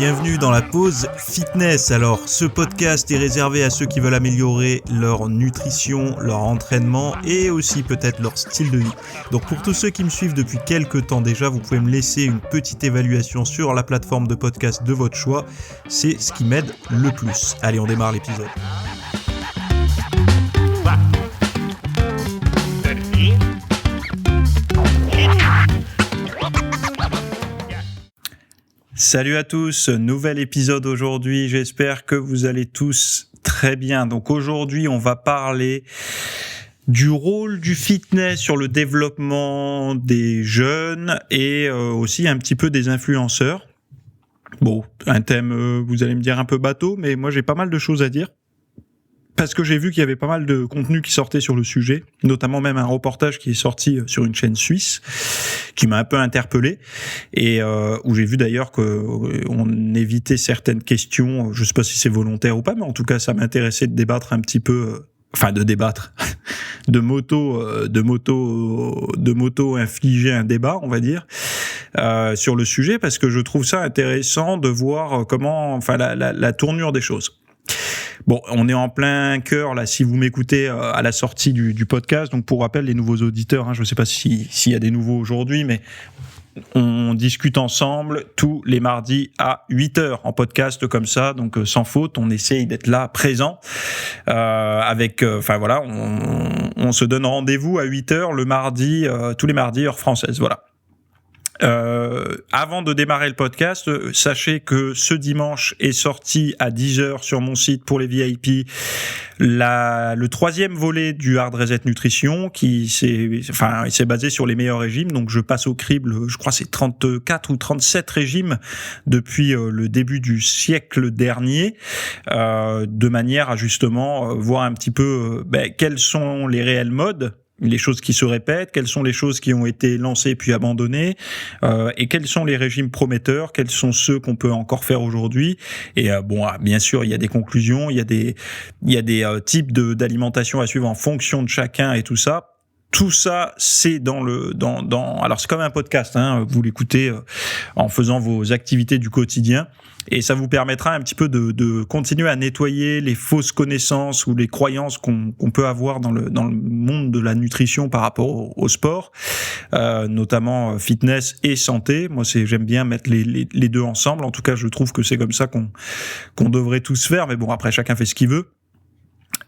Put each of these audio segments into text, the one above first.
bienvenue dans la pause fitness. Alors, ce podcast est réservé à ceux qui veulent améliorer leur nutrition, leur entraînement et aussi peut-être leur style de vie. Donc pour tous ceux qui me suivent depuis quelques temps déjà, vous pouvez me laisser une petite évaluation sur la plateforme de podcast de votre choix. C'est ce qui m'aide le plus. Allez, on démarre l'épisode. Salut à tous, nouvel épisode aujourd'hui, j'espère que vous allez tous très bien. Donc aujourd'hui on va parler du rôle du fitness sur le développement des jeunes et aussi un petit peu des influenceurs. Bon, un thème, vous allez me dire un peu bateau, mais moi j'ai pas mal de choses à dire. Parce que j'ai vu qu'il y avait pas mal de contenu qui sortait sur le sujet, notamment même un reportage qui est sorti sur une chaîne suisse, qui m'a un peu interpellé, et où j'ai vu d'ailleurs qu'on évitait certaines questions, je sais pas si c'est volontaire ou pas, mais en tout cas ça m'intéressait de débattre un petit peu, de moto infliger un débat, on va dire, sur le sujet, parce que je trouve ça intéressant de voir comment, la tournure des choses. Bon, on est en plein cœur là. Si vous m'écoutez à la sortie du podcast, donc pour rappel, les nouveaux auditeurs, je ne sais pas s'il y a des nouveaux aujourd'hui, mais on discute ensemble tous les mardis à 8h en podcast comme ça, donc sans faute. On essaye d'être là, présent, on se donne rendez-vous à 8h le mardi, tous les mardis heure française. Voilà. Avant de démarrer le podcast, sachez que ce dimanche est sorti à 10h sur mon site pour les VIP le troisième volet du Hard Reset Nutrition il s'est basé sur les meilleurs régimes. Donc je passe au crible, je crois c'est 34 ou 37 régimes depuis le début du siècle dernier, de manière à justement voir un petit peu quels sont les réels modes, les choses qui se répètent, quelles sont les choses qui ont été lancées puis abandonnées, et quels sont les régimes prometteurs, quels sont ceux qu'on peut encore faire aujourd'hui. Et bien sûr, il y a des conclusions, il y a des types d'alimentation à suivre en fonction de chacun et tout ça. Tout ça, c'est alors c'est comme un podcast, vous l'écoutez en faisant vos activités du quotidien. Et ça vous permettra un petit peu de continuer à nettoyer les fausses connaissances ou les croyances qu'on peut avoir dans le monde de la nutrition par rapport au sport, notamment fitness et santé. Moi, j'aime bien mettre les deux ensemble. En tout cas, je trouve que c'est comme ça qu'on devrait tous faire. Mais bon, après, chacun fait ce qu'il veut.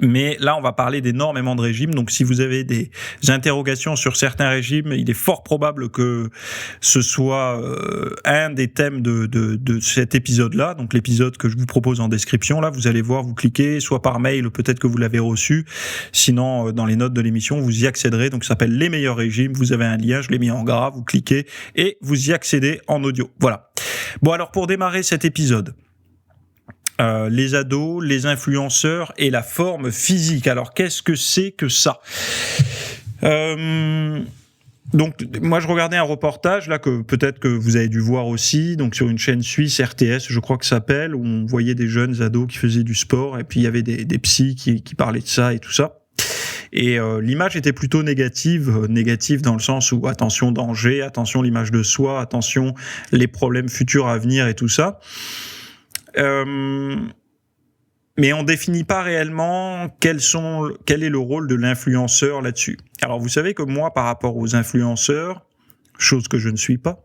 Mais là, on va parler d'énormément de régimes. Donc, si vous avez des interrogations sur certains régimes, il est fort probable que ce soit un des thèmes de cet épisode-là. Donc, l'épisode que je vous propose en description, là, vous allez voir, vous cliquez, soit par mail, peut-être que vous l'avez reçu. Sinon, dans les notes de l'émission, vous y accéderez. Donc, ça s'appelle Les meilleurs régimes. Vous avez un lien, je l'ai mis en gras. Vous cliquez et vous y accédez en audio. Voilà. Bon, alors, pour démarrer cet épisode, les ados, les influenceurs et la forme physique. Alors, qu'est-ce que c'est que ça ? Donc, moi, je regardais un reportage, là, que peut-être que vous avez dû voir aussi, donc sur une chaîne suisse, RTS, je crois que ça s'appelle, où on voyait des jeunes ados qui faisaient du sport, et puis il y avait des psys qui parlaient de ça et tout ça. Et l'image était plutôt négative dans le sens où attention danger, attention l'image de soi, attention les problèmes futurs à venir et tout ça. Mais on définit pas réellement quel est le rôle de l'influenceur là-dessus. Alors vous savez que moi, par rapport aux influenceurs, chose que je ne suis pas,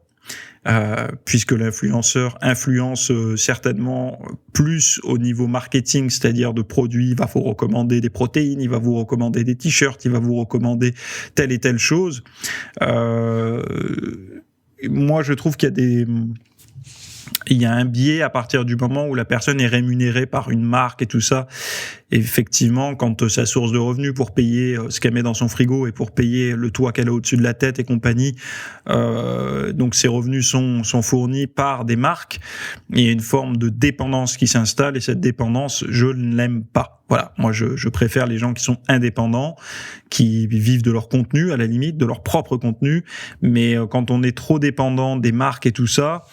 puisque l'influenceur influence certainement plus au niveau marketing, c'est-à-dire de produits, il va vous recommander des protéines, il va vous recommander des t-shirts, il va vous recommander telle et telle chose. Moi, je trouve qu'il y a un biais à partir du moment où la personne est rémunérée par une marque et tout ça. Et effectivement, quand sa source de revenus pour payer ce qu'elle met dans son frigo et pour payer le toit qu'elle a au-dessus de la tête et compagnie, donc ces revenus sont fournis par des marques, il y a une forme de dépendance qui s'installe et cette dépendance, je ne l'aime pas. Voilà, moi je préfère les gens qui sont indépendants, qui vivent de leur contenu, à la limite, de leur propre contenu, mais quand on est trop dépendant des marques et tout ça,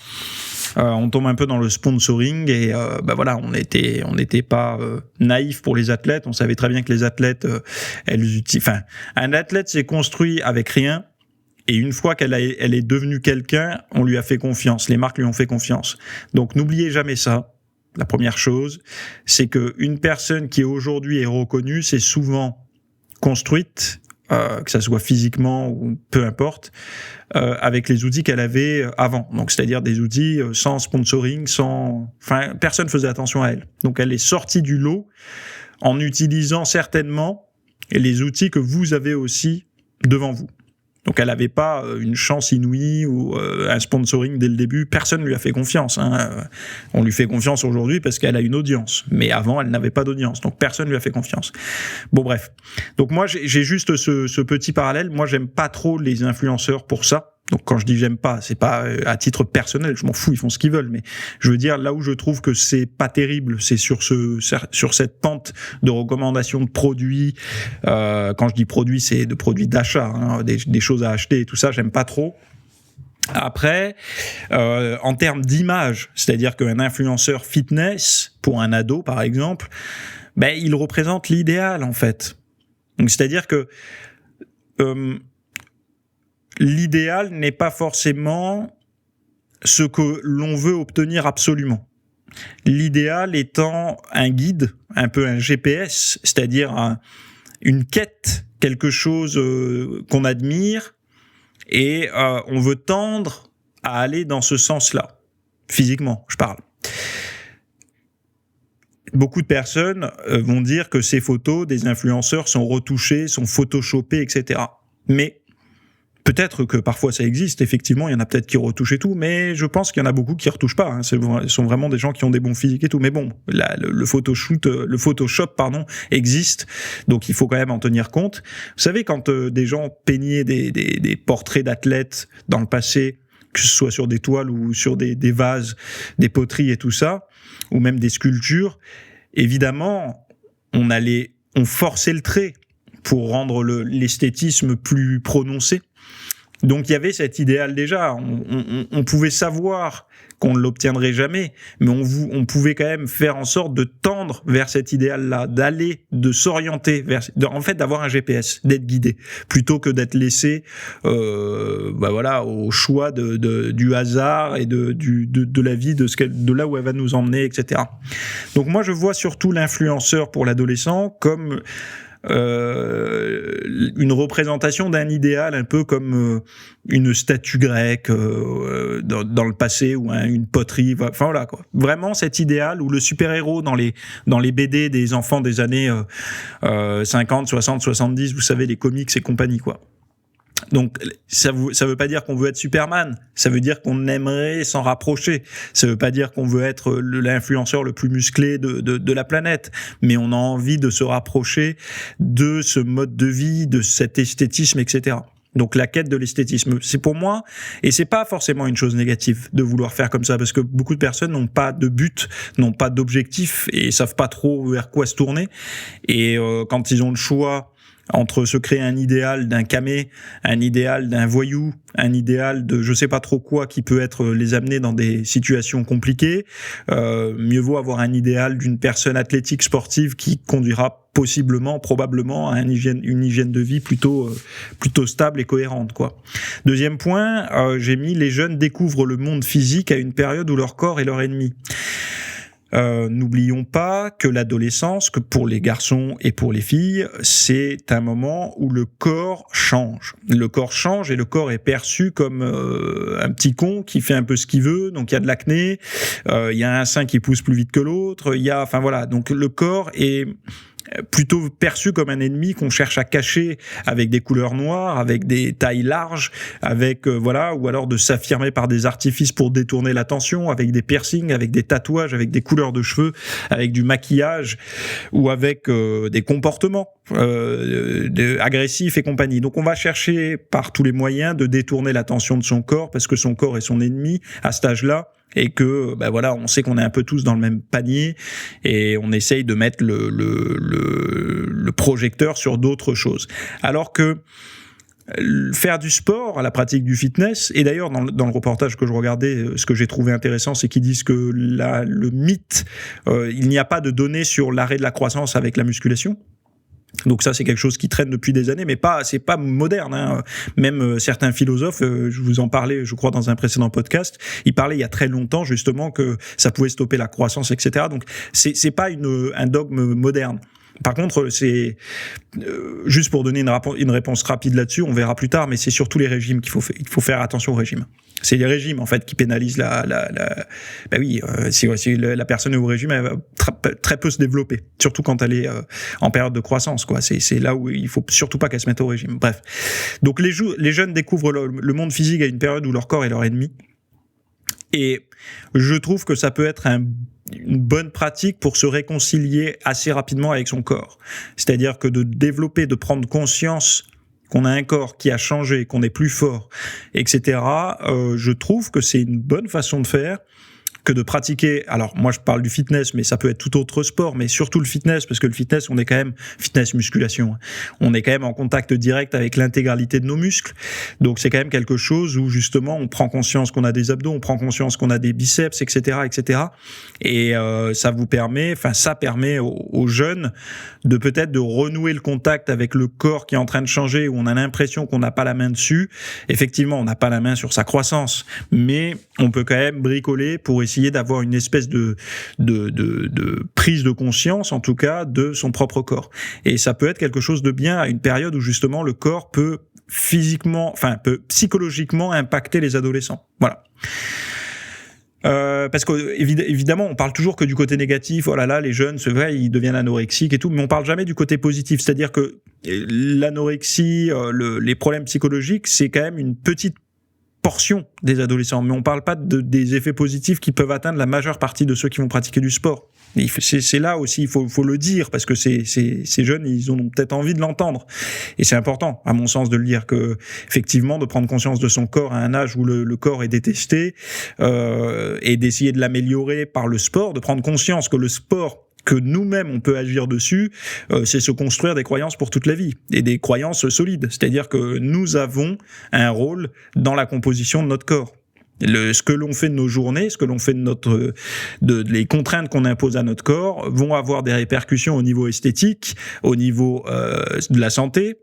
on tombe un peu dans le sponsoring et on n'était pas naïf pour les athlètes. On savait très bien que les athlètes, un athlète s'est construit avec rien Et une fois elle est devenue quelqu'un, on lui a fait confiance. Les marques lui ont fait confiance. Donc n'oubliez jamais ça. La première chose, c'est qu'une personne qui aujourd'hui est reconnue, c'est souvent construite, que ça soit physiquement ou peu importe, avec les outils qu'elle avait avant. Donc, c'est-à-dire des outils sans sponsoring, enfin, personne faisait attention à elle. Donc, elle est sortie du lot en utilisant certainement les outils que vous avez aussi devant vous. Donc, elle n'avait pas une chance inouïe ou un sponsoring dès le début. Personne ne lui a fait confiance. On lui fait confiance aujourd'hui parce qu'elle a une audience. Mais avant, elle n'avait pas d'audience. Donc, personne ne lui a fait confiance. Bon, bref. Donc, moi, j'ai juste ce petit parallèle. Moi, j'aime pas trop les influenceurs pour ça. Donc quand je dis j'aime pas, c'est pas à titre personnel, je m'en fous, ils font ce qu'ils veulent, mais je veux dire là où je trouve que c'est pas terrible, c'est sur cette pente de recommandation de produits. Quand je dis produits, c'est de produits d'achat, des choses à acheter et tout ça, j'aime pas trop. Après, en termes d'image, c'est-à-dire qu'un influenceur fitness pour un ado par exemple, il représente l'idéal en fait. Donc c'est-à-dire que l'idéal n'est pas forcément ce que l'on veut obtenir absolument. L'idéal étant un guide, un peu un GPS, c'est-à-dire une quête, quelque chose qu'on admire, et on veut tendre à aller dans ce sens-là, physiquement, je parle. Beaucoup de personnes vont dire que ces photos des influenceurs sont retouchées, sont photoshopées, etc. Mais peut-être que parfois ça existe, effectivement, il y en a peut-être qui retouchent et tout, mais je pense qu'il y en a beaucoup qui retouchent pas. Ce sont vraiment des gens qui ont des bons physiques et tout. Mais bon, le Photoshop, existe, donc il faut quand même en tenir compte. Vous savez, quand des gens peignaient des portraits d'athlètes dans le passé, que ce soit sur des toiles ou sur des vases, des poteries et tout ça, ou même des sculptures, évidemment, on forçait le trait pour rendre l'esthétisme plus prononcé. Donc il y avait cet idéal déjà, on pouvait savoir qu'on ne l'obtiendrait jamais, mais on pouvait quand même faire en sorte de tendre vers cet idéal-là, de s'orienter en fait d'avoir un GPS, d'être guidé, plutôt que d'être laissé au choix du hasard et de la vie, de là où elle va nous emmener, etc. Donc moi je vois surtout l'influenceur pour l'adolescent comme une représentation d'un idéal, un peu comme une statue grecque dans le passé, ou une poterie, enfin voilà quoi. Vraiment cet idéal, ou le super-héros dans les BD des enfants des années 50, 60, 70, vous savez, les comics et compagnie quoi. Donc ça veut pas dire qu'on veut être Superman, ça veut dire qu'on aimerait s'en rapprocher. Ça veut pas dire qu'on veut être l'influenceur le plus musclé de la planète, mais on a envie de se rapprocher de ce mode de vie, de cet esthétisme, etc. Donc la quête de l'esthétisme, c'est pour moi, et c'est pas forcément une chose négative de vouloir faire comme ça, parce que beaucoup de personnes n'ont pas de but, n'ont pas d'objectif, et savent pas trop vers quoi se tourner. Et quand ils ont le choix entre se créer un idéal d'un camé, un idéal d'un voyou, un idéal de je sais pas trop quoi qui peut les amener dans des situations compliquées, mieux vaut avoir un idéal d'une personne athlétique sportive qui conduira probablement à une hygiène de vie plutôt stable et cohérente quoi. Deuxième point, j'ai mis les jeunes découvrent le monde physique à une période où leur corps est leur ennemi. N'oublions pas que l'adolescence, que pour les garçons et pour les filles, c'est un moment où le corps change. Le corps change et le corps est perçu comme un petit con qui fait un peu ce qu'il veut. Donc il y a de l'acné, il y a un sein qui pousse plus vite que l'autre. Donc le corps est plutôt perçu comme un ennemi qu'on cherche à cacher avec des couleurs noires, avec des tailles larges, ou alors de s'affirmer par des artifices pour détourner l'attention, avec des piercings, avec des tatouages, avec des couleurs de cheveux, avec du maquillage ou avec des comportements agressifs et compagnie. Donc on va chercher par tous les moyens de détourner l'attention de son corps parce que son corps est son ennemi à cet âge-là. Et que on sait qu'on est un peu tous dans le même panier et on essaye de mettre le projecteur sur d'autres choses. Alors que faire du sport, la pratique du fitness, et d'ailleurs dans le reportage que je regardais, ce que j'ai trouvé intéressant, c'est qu'ils disent que le mythe, il n'y a pas de données sur l'arrêt de la croissance avec la musculation. Donc ça, c'est quelque chose qui traîne depuis des années, mais c'est pas moderne, hein. Même certains philosophes, je vous en parlais, je crois, dans un précédent podcast, ils parlaient il y a très longtemps, justement, que ça pouvait stopper la croissance, etc. Donc c'est pas un dogme moderne. Par contre, c'est juste pour donner une réponse rapide là-dessus, on verra plus tard, mais c'est surtout les régimes il faut faire attention aux régimes. C'est les régimes en fait qui pénalisent ben oui, si la personne est au régime, elle va très peu se développer, surtout quand elle est en période de croissance, quoi. C'est là où il faut surtout pas qu'elle se mette au régime. Bref, donc les jeunes découvrent le monde physique à une période où leur corps est leur ennemi. Et je trouve que ça peut être une bonne pratique pour se réconcilier assez rapidement avec son corps. C'est-à-dire que de prendre conscience qu'on a un corps qui a changé, qu'on est plus fort, etc. Je trouve que c'est une bonne façon de faire que de pratiquer. Alors moi je parle du fitness, mais ça peut être tout autre sport, mais surtout le fitness, parce que le fitness, on est quand même fitness musculation, on est quand même en contact direct avec l'intégralité de nos muscles, donc c'est quand même quelque chose où justement on prend conscience qu'on a des abdos, on prend conscience qu'on a des biceps, etc., et ça permet aux jeunes de peut-être de renouer le contact avec le corps qui est en train de changer, où on a l'impression qu'on n'a pas la main dessus. Effectivement, on n'a pas la main sur sa croissance, mais on peut quand même bricoler pour essayer d'avoir une espèce de prise de conscience, en tout cas, de son propre corps. Et ça peut être quelque chose de bien à une période où justement le corps peut peut psychologiquement impacter les adolescents. Voilà. Parce que évidemment, on parle toujours que du côté négatif. Oh là là, les jeunes, c'est vrai, ils deviennent anorexiques et tout, mais on parle jamais du côté positif. C'est-à-dire que l'anorexie, les problèmes psychologiques, c'est quand même une petite portion des adolescents, mais on parle pas des effets positifs qui peuvent atteindre la majeure partie de ceux qui vont pratiquer du sport. C'est là aussi, il faut le dire, parce que ces jeunes, ils ont peut-être envie de l'entendre. Et c'est important, à mon sens, de le dire, que effectivement, de prendre conscience de son corps à un âge où le corps est détesté, et d'essayer de l'améliorer par le sport, de prendre conscience que le sport, que nous-mêmes on peut agir dessus, c'est se construire des croyances pour toute la vie, et des croyances solides. C'est-à-dire que nous avons un rôle dans la composition de notre corps. Ce que l'on fait de nos journées, ce que l'on fait les contraintes qu'on impose à notre corps vont avoir des répercussions au niveau esthétique, au niveau de la santé,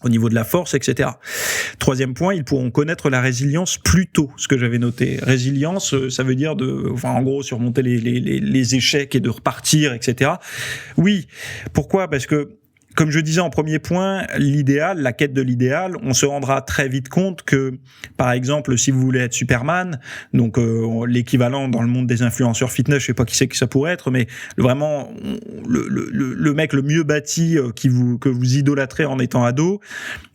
au niveau de la force, etc. Troisième point, ils pourront connaître la résilience plus tôt, ce que j'avais noté. Résilience, ça veut dire en gros, surmonter les échecs et de repartir, etc. Oui. Pourquoi ? Parce que, comme je disais en premier point, l'idéal, la quête de l'idéal, on se rendra très vite compte que, par exemple, si vous voulez être Superman, donc l'équivalent dans le monde des influenceurs fitness, je sais pas qui c'est que ça pourrait être, mais vraiment le mec le mieux bâti que vous idolâtrez en étant ado,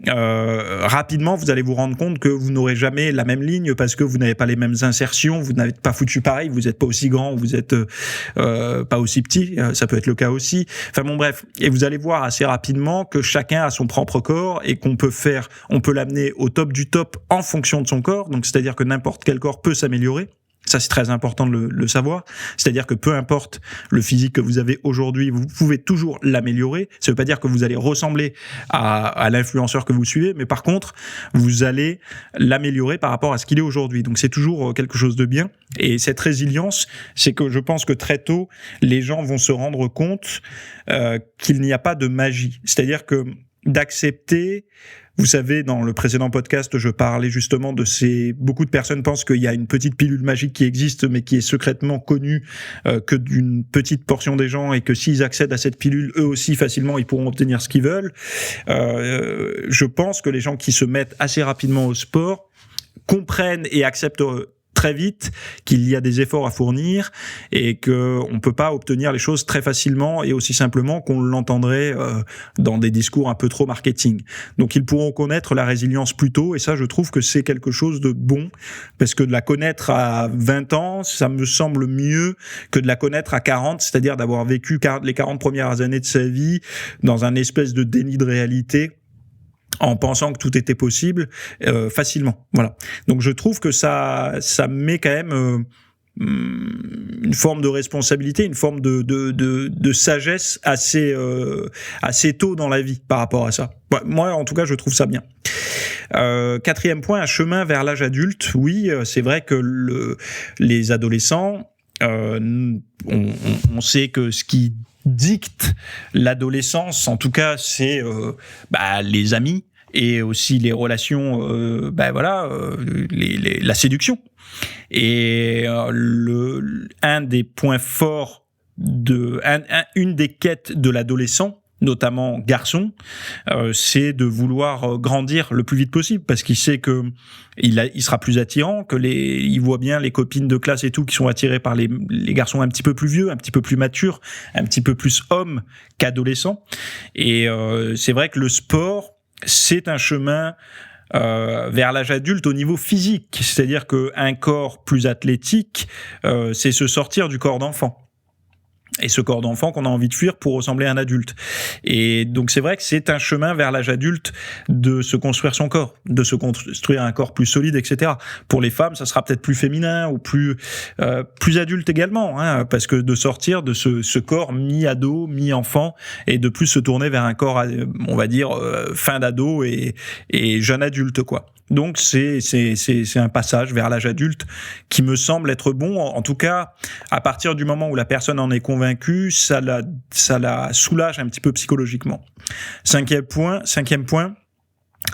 rapidement vous allez vous rendre compte que vous n'aurez jamais la même ligne parce que vous n'avez pas les mêmes insertions, vous n'avez pas foutu pareil, vous n'êtes pas aussi grand, vous êtes pas aussi petit, ça peut être le cas aussi. Enfin bon bref, et vous allez voir assez rapidement que chacun a son propre corps et on peut l'amener au top du top en fonction de son corps, donc c'est-à-dire que n'importe quel corps peut s'améliorer. Ça, c'est très important de le savoir. C'est-à-dire que peu importe le physique que vous avez aujourd'hui, vous pouvez toujours l'améliorer. Ça veut pas dire que vous allez ressembler à l'influenceur que vous suivez, mais par contre, vous allez l'améliorer par rapport à ce qu'il est aujourd'hui. Donc, c'est toujours quelque chose de bien. Et cette résilience, c'est que je pense que très tôt, les gens vont se rendre compte qu'il n'y a pas de magie. C'est-à-dire que d'accepter... Vous savez, dans le précédent podcast, je parlais justement beaucoup de personnes pensent qu'il y a une petite pilule magique qui existe, mais qui est secrètement connue que d'une petite portion des gens, et que s'ils accèdent à cette pilule, eux aussi, facilement, ils pourront obtenir ce qu'ils veulent. Je pense que les gens qui se mettent assez rapidement au sport comprennent et acceptent très vite qu'il y a des efforts à fournir et qu'on peut pas obtenir les choses très facilement et aussi simplement qu'on l'entendrait dans des discours un peu trop marketing. Donc ils pourront connaître la résilience plus tôt, et ça je trouve que c'est quelque chose de bon, parce que de la connaître à 20 ans, ça me semble mieux que de la connaître à 40, c'est-à-dire d'avoir vécu les 40 premières années de sa vie dans un espèce de déni de réalité, en pensant que tout était possible facilement. Voilà. Donc je trouve que ça met quand même une forme de responsabilité, une forme de sagesse assez tôt dans la vie par rapport à ça. Moi, en tout cas, je trouve ça bien. Quatrième point, un chemin vers l'âge adulte. Oui, c'est vrai que les adolescents, on sait que ce qui dicte l'adolescence, en tout cas, c'est les amis et aussi les relations, la séduction. Et un des points forts une des quêtes de l'adolescent, notamment garçon, c'est de vouloir grandir le plus vite possible, parce qu'il sait que il sera plus attirant, il voit bien les copines de classe et tout qui sont attirées par les garçons un petit peu plus vieux, un petit peu plus matures, un petit peu plus hommes qu'adolescents. Et c'est vrai que le sport, c'est un chemin vers l'âge adulte au niveau physique, c'est-à-dire qu'un corps plus athlétique, c'est se sortir du corps d'enfant. Et ce corps d'enfant qu'on a envie de fuir pour ressembler à un adulte. Et donc c'est vrai que c'est un chemin vers l'âge adulte de se construire son corps, de se construire un corps plus solide, etc. Pour les femmes, ça sera peut-être plus féminin ou plus adulte également, hein, parce que de sortir de ce corps mi-ado, mi-enfant, et de plus se tourner vers un corps, on va dire, fin d'ado et jeune adulte, quoi. Donc c'est un passage vers l'âge adulte qui me semble être bon. En tout cas, à partir du moment où la personne en est convaincue, ça la soulage un petit peu psychologiquement. Cinquième point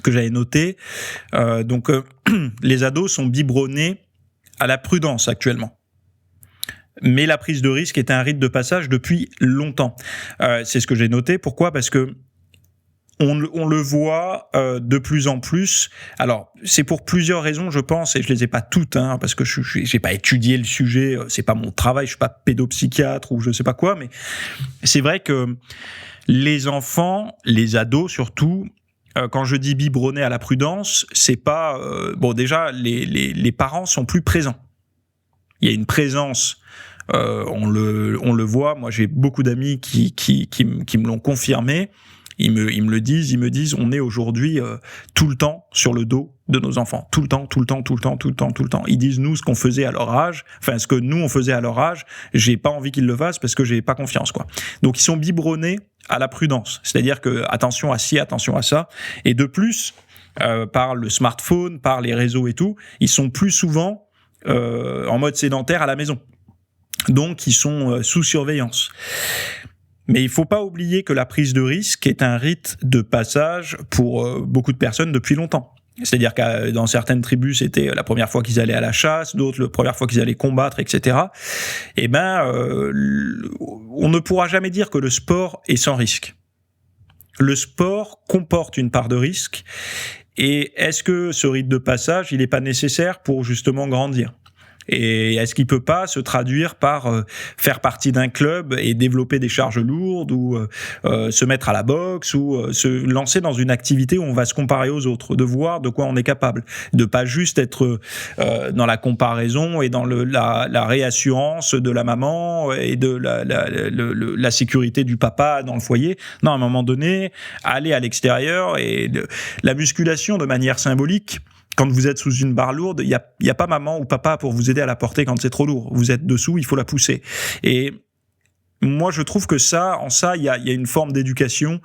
que j'avais noté, les ados sont biberonnés à la prudence actuellement. Mais la prise de risque est un rite de passage depuis longtemps. C'est ce que j'ai noté. Pourquoi ? Parce que on le voit de plus en plus. Alors, c'est pour plusieurs raisons, je pense, et je les ai pas toutes, hein, parce que j'ai pas étudié le sujet, c'est pas mon travail, je suis pas pédopsychiatre ou je sais pas quoi, mais c'est vrai que les enfants, les ados surtout, quand je dis biberonner à la prudence, c'est pas déjà les parents sont plus présents. Il y a une présence. On le voit. Moi, j'ai beaucoup d'amis qui me l'ont confirmé. Ils me le disent, on est aujourd'hui tout le temps sur le dos de nos enfants, tout le temps. Ils disent, nous, ce qu'on faisait à leur âge, ce que nous on faisait à leur âge, j'ai pas envie qu'ils le fassent parce que j'ai pas confiance, quoi. Donc ils sont biberonnés à la prudence, c'est-à-dire que attention à ci, attention à ça, et de plus par le smartphone, par les réseaux et tout, ils sont plus souvent en mode sédentaire à la maison, donc ils sont sous surveillance. Mais il ne faut pas oublier que la prise de risque est un rite de passage pour beaucoup de personnes depuis longtemps. C'est-à-dire que dans certaines tribus, c'était la première fois qu'ils allaient à la chasse, d'autres la première fois qu'ils allaient combattre, etc. On ne pourra jamais dire que le sport est sans risque. Le sport comporte une part de risque. Et est-ce que ce rite de passage, il n'est pas nécessaire pour justement grandir ? Et est-ce qu'il peut pas se traduire par faire partie d'un club et développer des charges lourdes ou se mettre à la boxe ou se lancer dans une activité où on va se comparer aux autres, de voir de quoi on est capable, de pas juste être dans la comparaison et dans la réassurance de la maman et de la sécurité du papa dans le foyer. Non, à un moment donné, aller à l'extérieur et la musculation de manière symbolique. Quand vous êtes sous une barre lourde, il y a pas maman ou papa pour vous aider à la porter quand c'est trop lourd. Vous êtes dessous, il faut la pousser. Et moi, je trouve que il y a une forme d'éducation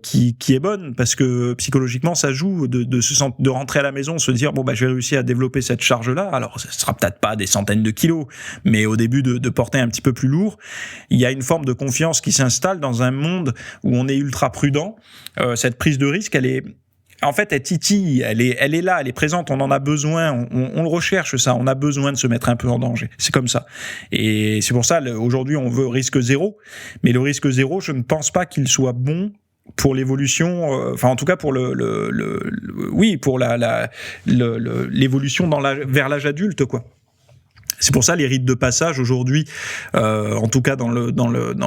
qui est bonne, parce que psychologiquement, ça joue de rentrer à la maison, se dire je vais réussir à développer cette charge-là. Alors, ce sera peut-être pas des centaines de kilos, mais au début de porter un petit peu plus lourd, il y a une forme de confiance qui s'installe dans un monde où on est ultra prudent. Cette prise de risque, elle titille, elle est là, elle est présente, on en a besoin, on le recherche ça, on a besoin de se mettre un peu en danger, c'est comme ça. Et c'est pour ça, aujourd'hui on veut risque zéro, mais le risque zéro, je ne pense pas qu'il soit bon pour l'évolution, en tout cas pour pour l'évolution vers l'âge adulte, quoi. C'est pour ça les rites de passage aujourd'hui, en tout cas dans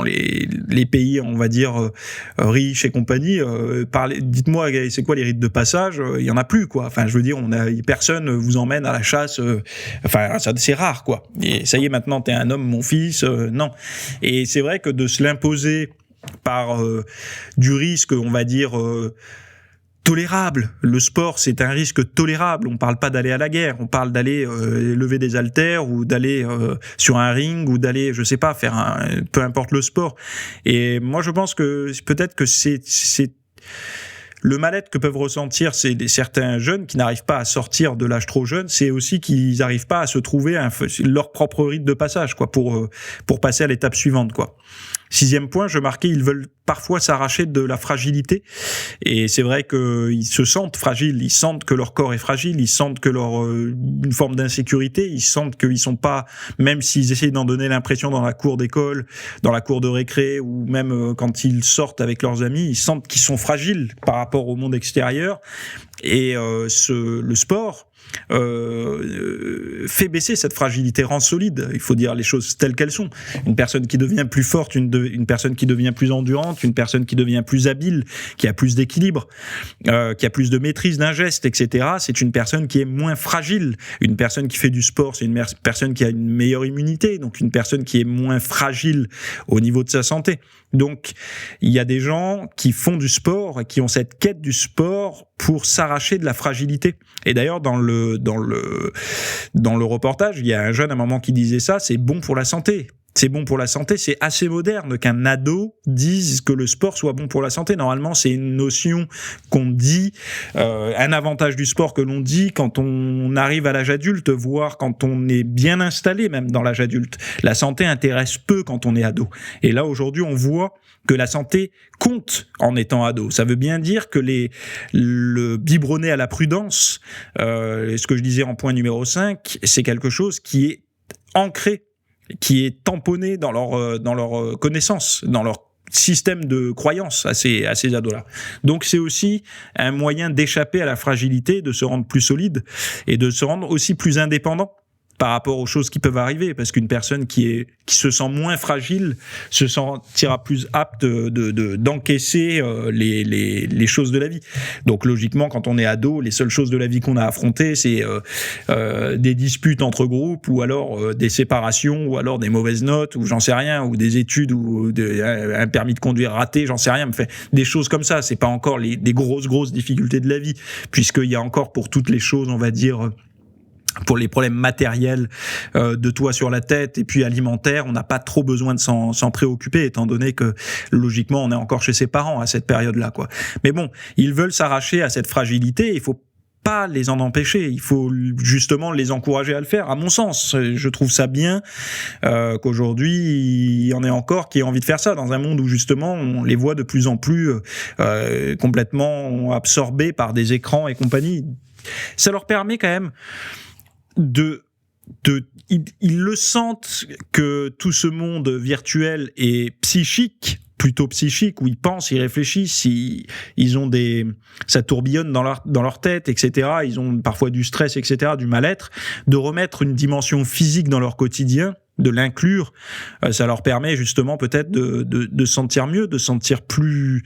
les pays, on va dire riches et compagnie. Dites-moi, c'est quoi les rites de passage ? Il y en a plus, quoi. Je veux dire, personne vous emmène à la chasse. C'est rare, quoi. Et ça y est, maintenant t'es un homme, mon fils. Non. Et c'est vrai que de se l'imposer par du risque, on va dire. Tolérable. Le sport, c'est un risque tolérable. On parle pas d'aller à la guerre. On parle d'aller lever des haltères ou d'aller sur un ring ou d'aller, je sais pas, peu importe le sport. Et moi, je pense que peut-être que le mal-être que peuvent ressentir certains jeunes qui n'arrivent pas à sortir de l'âge trop jeune, c'est aussi qu'ils n'arrivent pas à se trouver leur propre rite de passage, quoi, pour passer à l'étape suivante, quoi. 6e point, je marquais, ils veulent parfois s'arracher de la fragilité. Et c'est vrai qu'ils se sentent fragiles, ils sentent que leur corps est fragile, ils sentent que une forme d'insécurité, ils sentent qu'ils sont pas, même s'ils essayent d'en donner l'impression dans la cour d'école, dans la cour de récré, ou même quand ils sortent avec leurs amis, ils sentent qu'ils sont fragiles par rapport au monde extérieur. Et le sport fait baisser cette fragilité, rend solide. Il faut dire les choses telles qu'elles sont. Une personne qui devient plus forte, une personne qui devient plus endurante, une personne qui devient plus habile, qui a plus d'équilibre, qui a plus de maîtrise d'un geste, etc. C'est une personne qui est moins fragile. Une personne qui fait du sport, c'est une personne qui a une meilleure immunité, donc une personne qui est moins fragile au niveau de sa santé. Donc, il y a des gens qui font du sport et qui ont cette quête du sport pour s'arracher de la fragilité. Et d'ailleurs, dans le reportage, il y a un jeune à un moment qui disait ça, c'est bon pour la santé. C'est bon pour la santé, c'est assez moderne qu'un ado dise que le sport soit bon pour la santé. Normalement, c'est une notion qu'on dit, un avantage du sport que l'on dit quand on arrive à l'âge adulte, voire quand on est bien installé même dans l'âge adulte. La santé intéresse peu quand on est ado. Et là, aujourd'hui, on voit que la santé compte en étant ado. Ça veut bien dire que le biberonner à la prudence, ce que je disais en point numéro 5, c'est quelque chose qui est ancré, qui est tamponné dans leur connaissance, dans leur système de croyance à ces ados-là. Donc c'est aussi un moyen d'échapper à la fragilité, de se rendre plus solide et de se rendre aussi plus indépendant par rapport aux choses qui peuvent arriver, parce qu'une personne qui se sent moins fragile se sentira plus apte d'encaisser les choses de la vie. Donc logiquement, quand on est ado, les seules choses de la vie qu'on a affrontées, c'est des disputes entre groupes, ou alors des séparations, ou alors des mauvaises notes, ou j'en sais rien, ou des études, ou un permis de conduire raté, j'en sais rien. Mais des choses comme ça, c'est pas encore des grosses difficultés de la vie, puisqu'il y a encore pour toutes les choses, on va dire, pour les problèmes matériels de toit sur la tête et puis alimentaires, on n'a pas trop besoin de s'en préoccuper, étant donné que logiquement on est encore chez ses parents à cette période-là, quoi. Mais bon, ils veulent s'arracher à cette fragilité, il faut pas les en empêcher, il faut justement les encourager à le faire. À mon sens, je trouve ça bien qu'aujourd'hui il y en ait encore qui aient envie de faire ça dans un monde où justement on les voit de plus en plus complètement absorbés par des écrans et compagnie. Ça leur permet quand même ils le sentent que tout ce monde virtuel est plutôt psychique, où ils pensent, ils réfléchissent, ils ont ça tourbillonne dans leur tête, etc. Ils ont parfois du stress, etc., du mal-être. De remettre une dimension physique dans leur quotidien, de l'inclure, ça leur permet justement peut-être de sentir mieux, de sentir plus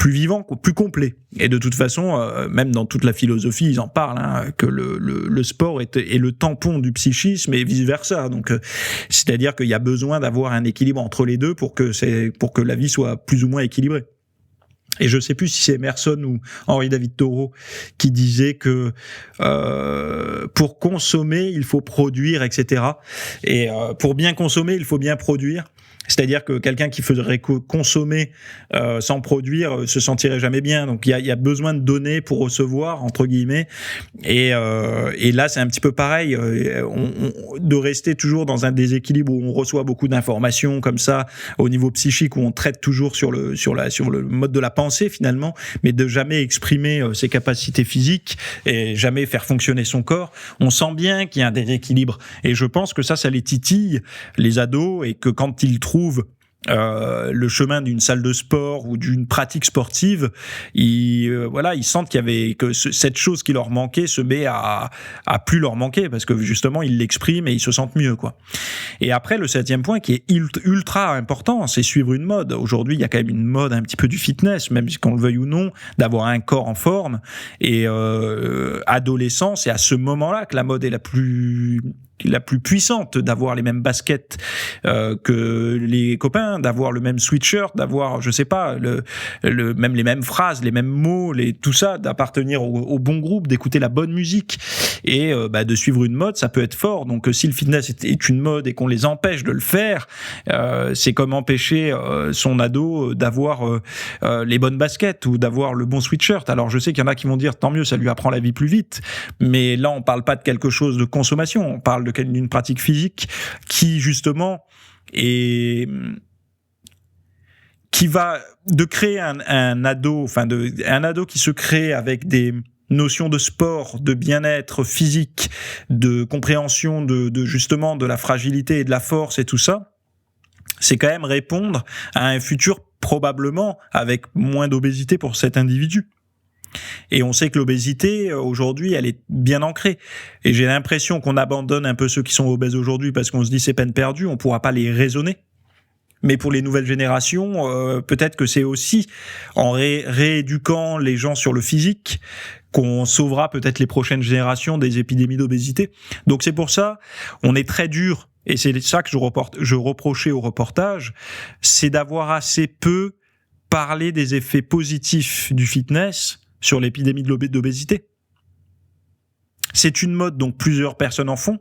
vivant, plus complet. Et de toute façon, même dans toute la philosophie, ils en parlent, que le sport est le tampon du psychisme et vice versa. Donc, c'est-à-dire qu'il y a besoin d'avoir un équilibre entre les deux pour que la vie soit plus ou moins équilibrée. Et je ne sais plus si c'est Emerson ou Henri-David Thoreau qui disait que pour consommer, il faut produire, etc. Et pour bien consommer, il faut bien produire. C'est-à-dire que quelqu'un qui faudrait consommer sans produire se sentirait jamais bien. Donc il y a besoin de donner pour recevoir, entre guillemets. Et là c'est un petit peu pareil, de rester toujours dans un déséquilibre où on reçoit beaucoup d'informations comme ça au niveau psychique, où on traite toujours sur le mode de la pensée finalement, mais de jamais exprimer ses capacités physiques et jamais faire fonctionner son corps. On sent bien qu'il y a un déséquilibre. Et je pense que ça les titille, les ados, et que quand ils trouvent le chemin d'une salle de sport ou d'une pratique sportive, ils sentent que cette chose qui leur manquait se met à plus leur manquer, parce que justement ils l'expriment et ils se sentent mieux, quoi. Et après, le 7e point qui est ultra important, c'est suivre une mode. Aujourd'hui, il y a quand même une mode un petit peu du fitness, même qu'on le veuille ou non, d'avoir un corps en forme. Et adolescent, c'est à ce moment-là que la mode est la plus la plus puissante, d'avoir les mêmes baskets que les copains, d'avoir le même sweatshirt, d'avoir, je sais pas, même les mêmes phrases, les mêmes mots, tout ça, d'appartenir au bon groupe, d'écouter la bonne musique et de suivre une mode, ça peut être fort. Donc si le fitness est une mode et qu'on les empêche de le faire, c'est comme empêcher son ado d'avoir les bonnes baskets ou d'avoir le bon sweatshirt. Alors je sais qu'il y en a qui vont dire tant mieux, ça lui apprend la vie plus vite, mais là on parle pas de quelque chose de consommation, on parle d'une pratique physique qui justement est qui va de créer un ado qui se crée avec des notions de sport, de bien-être physique, de compréhension de justement de la fragilité et de la force et tout ça. C'est quand même répondre à un futur probablement avec moins d'obésité pour cet individu. Et on sait que l'obésité, aujourd'hui, elle est bien ancrée. Et j'ai l'impression qu'on abandonne un peu ceux qui sont obèses aujourd'hui parce qu'on se dit c'est peine perdue, on pourra pas les raisonner. Mais pour les nouvelles générations, peut-être que c'est aussi en rééduquant les gens sur le physique qu'on sauvera peut-être les prochaines générations des épidémies d'obésité. Donc c'est pour ça, on est très dur, et c'est ça que je reprochais au reportage, c'est d'avoir assez peu parlé des effets positifs du fitness sur l'épidémie d'obésité. C'est une mode, donc plusieurs personnes en font.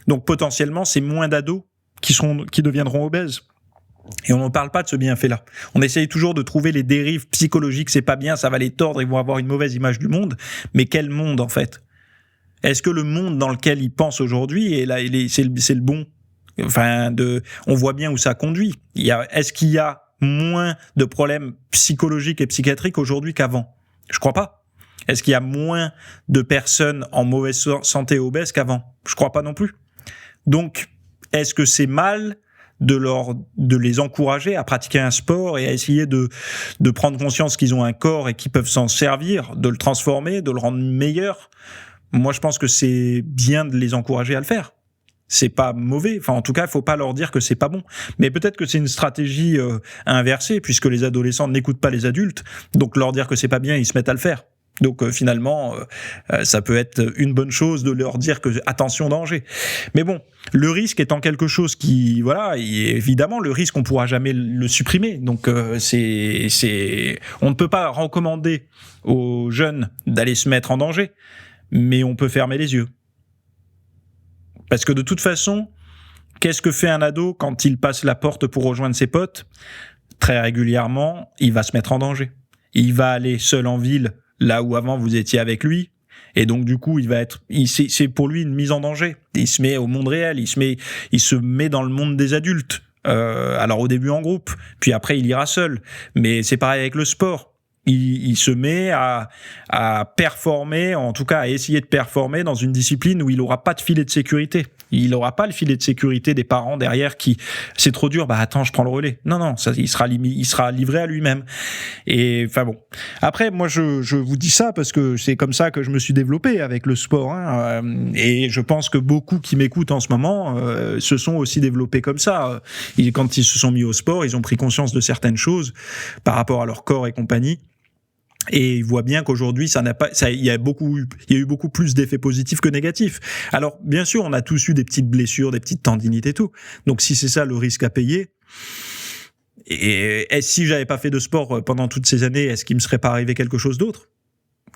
Donc potentiellement, c'est moins d'ados qui deviendront obèses. Et on ne parle pas de ce bienfait-là. On essaye toujours de trouver les dérives psychologiques, c'est pas bien, ça va les tordre, ils vont avoir une mauvaise image du monde. Mais quel monde, en fait ? Est-ce que le monde dans lequel ils pensent aujourd'hui, c'est le bon ? On voit bien où ça conduit. Est-ce qu'il y a moins de problèmes psychologiques et psychiatriques aujourd'hui qu'avant ? Je crois pas. Est-ce qu'il y a moins de personnes en mauvaise santé obèses qu'avant ? Je crois pas non plus. Donc, est-ce que c'est mal de les encourager à pratiquer un sport et à essayer de prendre conscience qu'ils ont un corps et qu'ils peuvent s'en servir, de le transformer, de le rendre meilleur ? Moi, je pense que c'est bien de les encourager à le faire. C'est pas mauvais. Enfin, en tout cas, il faut pas leur dire que c'est pas bon. Mais peut-être que c'est une stratégie inversée, puisque les adolescents n'écoutent pas les adultes. Donc, leur dire que c'est pas bien, ils se mettent à le faire. Donc finalement, ça peut être une bonne chose de leur dire que attention, danger. Mais bon, le risque étant quelque chose qui, évidemment, le risque on pourra jamais le supprimer. Donc on ne peut pas recommander aux jeunes d'aller se mettre en danger, mais on peut fermer les yeux. Parce que de toute façon, qu'est-ce que fait un ado quand il passe la porte pour rejoindre ses potes ? Très régulièrement, il va se mettre en danger. Il va aller seul en ville, là où avant vous étiez avec lui, et donc du coup c'est pour lui une mise en danger. Il se met au monde réel, il se met dans le monde des adultes. Alors au début en groupe, puis après il ira seul. Mais c'est pareil avec le sport. Il se met à performer, en tout cas à essayer de performer dans une discipline où il n'aura pas de filet de sécurité. Il n'aura pas le filet de sécurité des parents derrière qui, c'est trop dur, attends, je prends le relais. Non, ça, il sera livré à lui-même. Et enfin bon. Après, moi, je vous dis ça parce que c'est comme ça que je me suis développé avec le sport. Et je pense que beaucoup qui m'écoutent en ce moment se sont aussi développés comme ça. Quand ils se sont mis au sport, ils ont pris conscience de certaines choses par rapport à leur corps et compagnie. Et il voit bien qu'aujourd'hui, il y a eu beaucoup plus d'effets positifs que négatifs. Alors, bien sûr, on a tous eu des petites blessures, des petites tendinites et tout. Donc, si c'est ça le risque à payer, et si j'avais pas fait de sport pendant toutes ces années, est-ce qu'il me serait pas arrivé quelque chose d'autre ?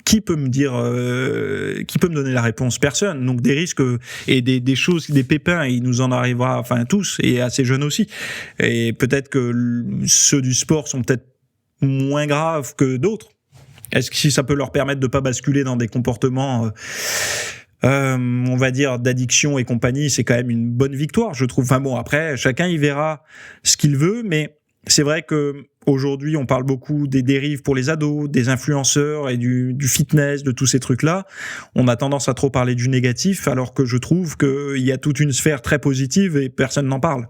Qui peut me dire, qui peut me donner la réponse ? Personne. Donc, des risques et des choses, des pépins, il nous en arrivera, tous, et assez jeunes aussi. Et peut-être que ceux du sport sont peut-être moins graves que d'autres. Est-ce que si ça peut leur permettre de pas basculer dans des comportements, on va dire, d'addiction et compagnie, c'est quand même une bonne victoire, je trouve. Après, chacun y verra ce qu'il veut, mais c'est vrai que aujourd'hui, on parle beaucoup des dérives pour les ados, des influenceurs et du fitness, de tous ces trucs-là. On a tendance à trop parler du négatif, alors que je trouve qu'il y a toute une sphère très positive et personne n'en parle.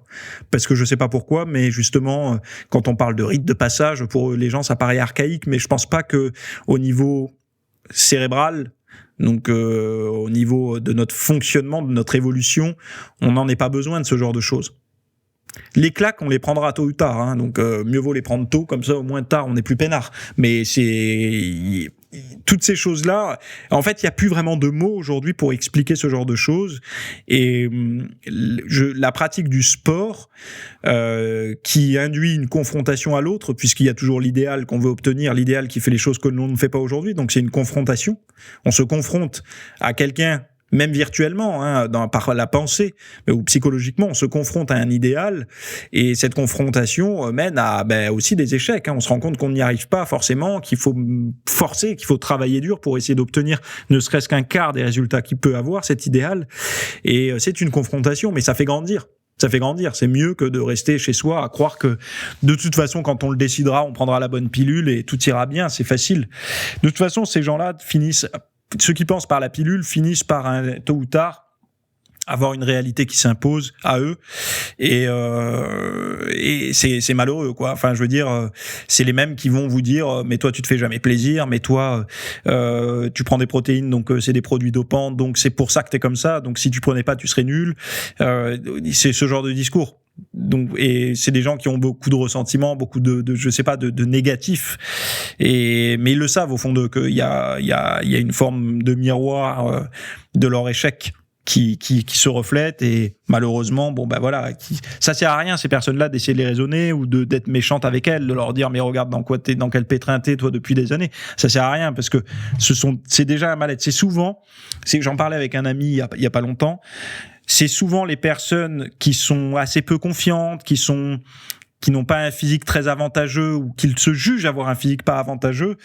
Parce que je sais pas pourquoi, mais justement, quand on parle de rite de passage, pour les gens, ça paraît archaïque, mais je pense pas que au niveau cérébral, donc au niveau de notre fonctionnement, de notre évolution, on n'en ait pas besoin de ce genre de choses. Les claques, on les prendra tôt ou tard, donc mieux vaut les prendre tôt, comme ça au moins tard on n'est plus peinard. Mais toutes ces choses-là, en fait, il n'y a plus vraiment de mots aujourd'hui pour expliquer ce genre de choses. Et la pratique du sport, qui induit une confrontation à l'autre, puisqu'il y a toujours l'idéal qu'on veut obtenir, l'idéal qui fait les choses que l'on ne fait pas aujourd'hui. Donc c'est une confrontation. On se confronte à quelqu'un, même virtuellement, par la pensée ou psychologiquement, on se confronte à un idéal, et cette confrontation mène à aussi des échecs. On se rend compte qu'on n'y arrive pas forcément, qu'il faut forcer, qu'il faut travailler dur pour essayer d'obtenir ne serait-ce qu'un quart des résultats qu'il peut avoir, cet idéal. Et c'est une confrontation, mais ça fait grandir. Ça fait grandir. C'est mieux que de rester chez soi à croire que de toute façon, quand on le décidera, on prendra la bonne pilule et tout ira bien. C'est facile. De toute façon, ces gens-là ceux qui pensent par la pilule finissent par tôt ou tard avoir une réalité qui s'impose à eux, et c'est malheureux, quoi. Enfin, je veux dire, c'est les mêmes qui vont vous dire mais toi tu te fais jamais plaisir, mais toi tu prends des protéines, donc c'est des produits dopants, donc c'est pour ça que t'es comme ça, donc si tu prenais pas tu serais nul. C'est ce genre de discours. Donc, et c'est des gens qui ont beaucoup de ressentiments, beaucoup de négatifs, mais ils le savent au fond d'eux qu'il y a une forme de miroir de leur échec qui se reflète, et malheureusement ça sert à rien, ces personnes-là, d'essayer de les raisonner ou d'être méchantes avec elles, de leur dire mais regarde dans quel pétrin t'es toi depuis des années. Ça sert à rien, parce que c'est déjà un mal-être. J'en parlais avec un ami il y a pas longtemps. C'est souvent les personnes qui sont assez peu confiantes, qui n'ont pas un physique très avantageux, ou qui se jugent avoir un physique pas avantageux,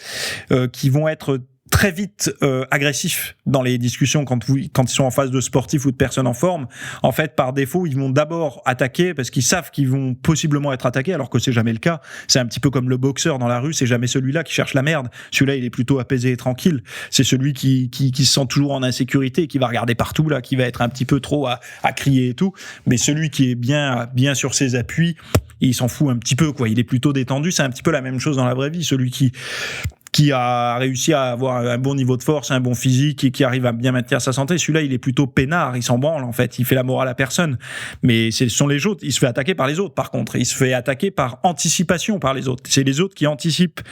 qui vont être très vite agressifs dans les discussions quand ils sont en face de sportifs ou de personnes en forme. En fait, par défaut, ils vont d'abord attaquer parce qu'ils savent qu'ils vont possiblement être attaqués, alors que c'est jamais le cas. C'est un petit peu comme le boxeur dans la rue, c'est jamais celui-là qui cherche la merde. Celui-là, il est plutôt apaisé et tranquille. C'est celui qui se sent toujours en insécurité, qui va regarder partout, là, qui va être un petit peu trop à crier et tout. Mais celui qui est bien sur ses appuis, il s'en fout un petit peu, quoi. Il est plutôt détendu. C'est un petit peu la même chose dans la vraie vie. Celui qui a réussi à avoir un bon niveau de force, un bon physique, et qui arrive à bien maintenir sa santé, celui-là, il est plutôt peinard, il s'en branle, en fait, il fait la morale à personne. Mais ce sont les autres, il se fait attaquer par les autres, par contre. Il se fait attaquer par anticipation par les autres. C'est les autres qui anticipent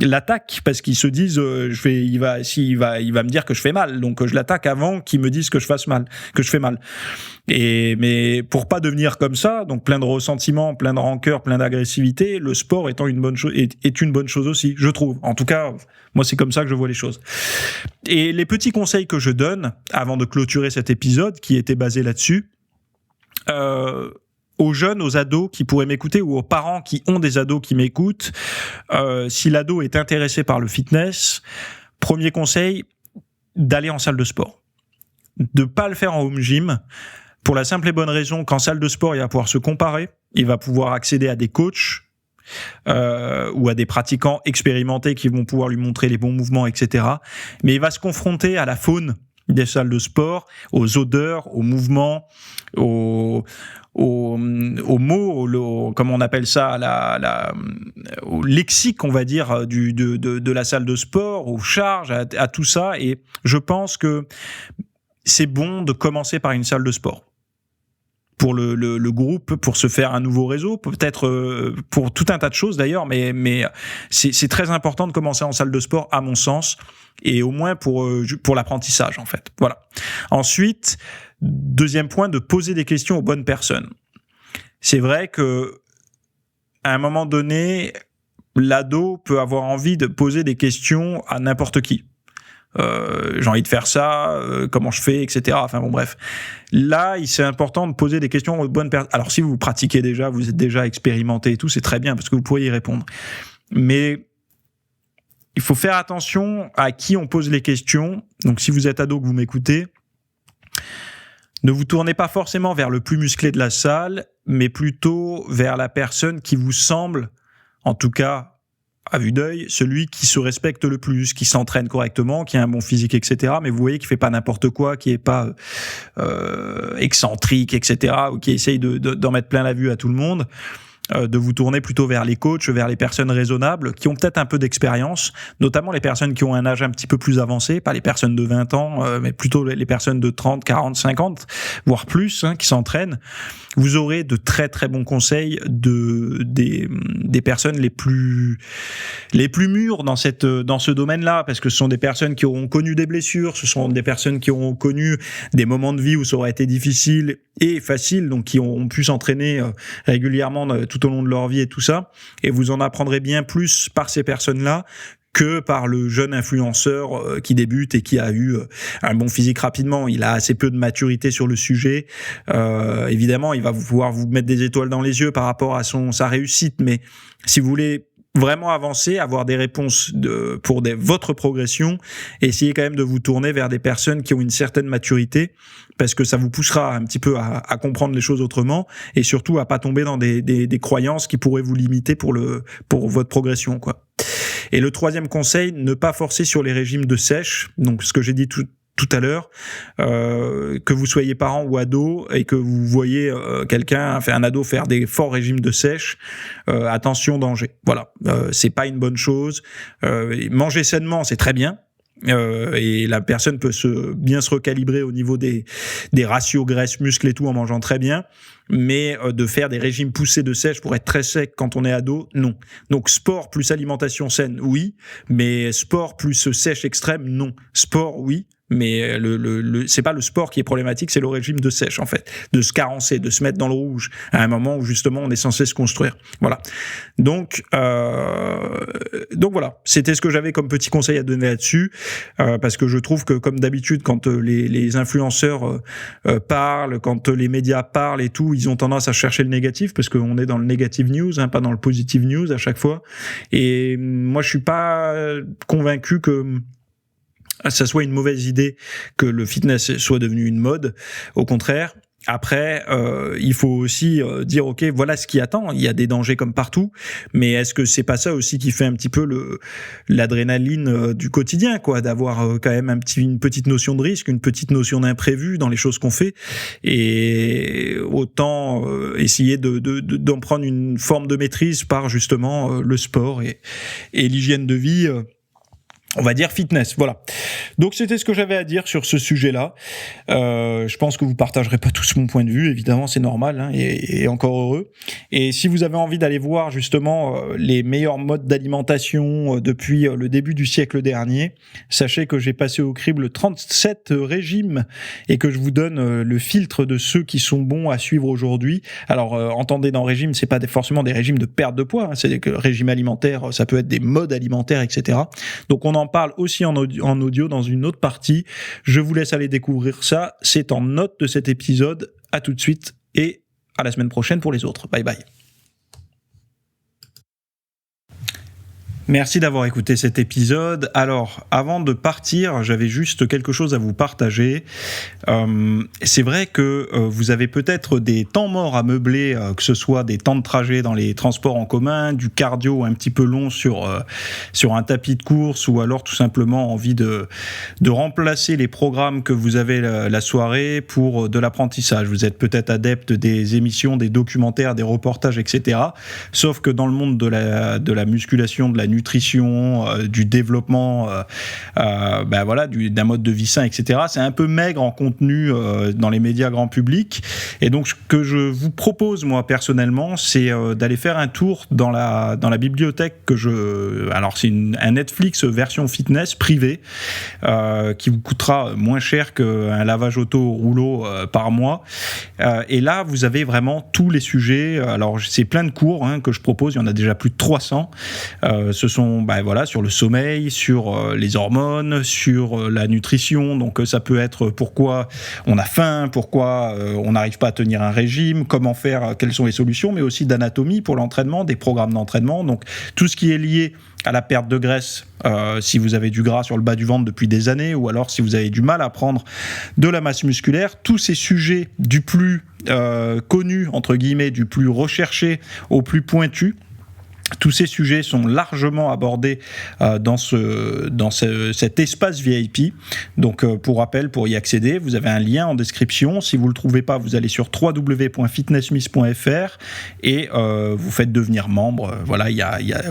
l'attaque, parce qu'ils se disent, il va me dire que je fais mal, donc je l'attaque avant qu'il me dise que je fais mal. Mais pour pas devenir comme ça, donc plein de ressentiments, plein de rancœur, plein d'agressivité, le sport étant une bonne chose, est une bonne chose aussi, je trouve. En tout cas, moi, c'est comme ça que je vois les choses. Et les petits conseils que je donne, avant de clôturer cet épisode, qui était basé là-dessus, aux jeunes, aux ados qui pourraient m'écouter, ou aux parents qui ont des ados qui m'écoutent, si l'ado est intéressé par le fitness, premier conseil, d'aller en salle de sport. De pas le faire en home gym, pour la simple et bonne raison qu'en salle de sport, il va pouvoir se comparer, il va pouvoir accéder à des coachs, ou à des pratiquants expérimentés qui vont pouvoir lui montrer les bons mouvements, etc. Mais il va se confronter à la faune des salles de sport, aux odeurs, aux mouvements, aux mots, comme on appelle ça, au lexique, on va dire, de la salle de sport, aux charges, à tout ça. Et je pense que c'est bon de commencer par une salle de sport. Pour le groupe, pour se faire un nouveau réseau, peut-être pour tout un tas de choses d'ailleurs, mais c'est très important de commencer en salle de sport, à mon sens, et au moins pour l'apprentissage, en fait. Voilà. Ensuite, deuxième point, de poser des questions aux bonnes personnes. C'est vrai que à un moment donné, l'ado peut avoir envie de poser des questions à n'importe qui. J'ai envie de faire ça, comment je fais, etc. Enfin bon, bref. Là, c'est important de poser des questions aux bonnes personnes. Alors, si vous pratiquez déjà, vous êtes déjà expérimenté et tout, c'est très bien, parce que vous pourriez y répondre. Mais il faut faire attention à qui on pose les questions. Donc, si vous êtes ado, que vous m'écoutez, ne vous tournez pas forcément vers le plus musclé de la salle, mais plutôt vers la personne qui vous semble, en tout cas, à vue d'œil, celui qui se respecte le plus, qui s'entraîne correctement, qui a un bon physique, etc. Mais vous voyez qu'il fait pas n'importe quoi, qui est pas excentrique, etc. ou qui essaye d'en mettre plein la vue à tout le monde. de vous tourner plutôt vers les coachs, vers les personnes raisonnables qui ont peut-être un peu d'expérience, notamment les personnes qui ont un âge un petit peu plus avancé, pas les personnes de 20 ans, mais plutôt les personnes de 30, 40, 50, voire plus, qui s'entraînent. Vous aurez de très très bons conseils des personnes les plus mûres dans ce domaine-là, parce que ce sont des personnes qui auront connu des blessures, ce sont des personnes qui auront connu des moments de vie où ça aurait été difficile et facile, donc qui ont pu s'entraîner régulièrement tout au long de leur vie et tout ça, et vous en apprendrez bien plus par ces personnes-là que par le jeune influenceur qui débute et qui a eu un bon physique rapidement. Il a assez peu de maturité sur le sujet. Évidemment, il va pouvoir vous mettre des étoiles dans les yeux par rapport à sa réussite, mais si vous voulez vraiment avancer, avoir des réponses pour votre progression, essayez quand même de vous tourner vers des personnes qui ont une certaine maturité, parce que ça vous poussera un petit peu à comprendre les choses autrement, et surtout à pas tomber dans des croyances qui pourraient vous limiter pour votre progression, quoi. Et le troisième conseil, ne pas forcer sur les régimes de sèche. Donc, ce que j'ai dit tout à l'heure, que vous soyez parent ou ado et que vous voyez un ado faire des forts régimes de sèche, attention, danger. Voilà, c'est pas une bonne chose. Manger sainement, c'est très bien. Et la personne peut bien se recalibrer au niveau des ratios graisse, muscle et tout en mangeant très bien, mais de faire des régimes poussés de sèche pour être très sec quand on est ado, non. Donc sport plus alimentation saine, oui, mais sport plus sèche extrême, non. Sport, oui, mais c'est pas le sport qui est problématique, c'est le régime de sèche en fait, de se carencer, de se mettre dans le rouge à un moment où justement on est censé se construire. Voilà. Donc voilà, c'était ce que j'avais comme petit conseil à donner là-dessus, parce que je trouve que comme d'habitude quand les influenceurs parlent, quand les médias parlent et tout, ils ont tendance à chercher le négatif, parce qu'on est dans le negative news, pas dans le positive news à chaque fois. Et moi je suis pas convaincu que ça soit une mauvaise idée que le fitness soit devenu une mode. Au contraire. Après, il faut aussi dire ok, voilà ce qui attend. Il y a des dangers comme partout, mais est-ce que c'est pas ça aussi qui fait un petit peu l'adrénaline du quotidien, quoi, d'avoir quand même une petite notion de risque, une petite notion d'imprévu dans les choses qu'on fait, et autant essayer d'en prendre une forme de maîtrise par justement le sport et l'hygiène de vie. On va dire fitness, voilà. Donc c'était ce que j'avais à dire sur ce sujet-là. Je pense que vous partagerez pas tous mon point de vue, évidemment, c'est normal, et encore heureux. Et si vous avez envie d'aller voir justement les meilleurs modes d'alimentation depuis le début du siècle dernier, sachez que j'ai passé au crible 37 régimes et que je vous donne le filtre de ceux qui sont bons à suivre aujourd'hui. Alors entendez dans régime, c'est pas forcément des régimes de perte de poids, c'est que régime alimentaire, ça peut être des modes alimentaires, etc. Donc on en parle aussi en audio dans une autre partie. Je vous laisse aller découvrir ça. C'est en note de cet épisode. À tout de suite et à la semaine prochaine pour les autres. Bye bye. Merci d'avoir écouté cet épisode. Alors, avant de partir, j'avais juste quelque chose à vous partager. C'est vrai que vous avez peut-être des temps morts à meubler, que ce soit des temps de trajet dans les transports en commun, du cardio un petit peu long sur un tapis de course, ou alors tout simplement envie de remplacer les programmes que vous avez la soirée pour de l'apprentissage. Vous êtes peut-être adepte des émissions, des documentaires, des reportages, etc. Sauf que dans le monde de la musculation, de la nutrition, du développement, d'un mode de vie sain, etc. C'est un peu maigre en contenu dans les médias grand public. Et donc, ce que je vous propose, moi, personnellement, c'est d'aller faire un tour dans la bibliothèque alors, c'est un Netflix version fitness privée qui vous coûtera moins cher qu'un lavage auto au rouleau par mois. Et là, vous avez vraiment tous les sujets. Alors, c'est plein de cours que je propose. Il y en a déjà plus de 300. Ce sont sur le sommeil, sur les hormones, sur la nutrition. Donc ça peut être pourquoi on a faim, pourquoi on n'arrive pas à tenir un régime, comment faire, quelles sont les solutions, mais aussi d'anatomie pour l'entraînement, des programmes d'entraînement. Donc tout ce qui est lié à la perte de graisse, si vous avez du gras sur le bas du ventre depuis des années, ou alors si vous avez du mal à prendre de la masse musculaire, tous ces sujets du plus connu, entre guillemets, du plus recherché au plus pointu, Tous ces sujets sont largement abordés dans cet espace VIP. Donc, pour rappel, pour y accéder, vous avez un lien en description. Si vous ne le trouvez pas, vous allez sur www.fitnessmiss.fr et vous faites devenir membre. Voilà,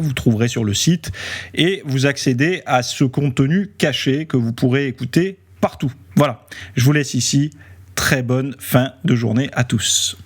vous trouverez sur le site. Et vous accédez à ce contenu caché que vous pourrez écouter partout. Voilà, je vous laisse ici. Très bonne fin de journée à tous.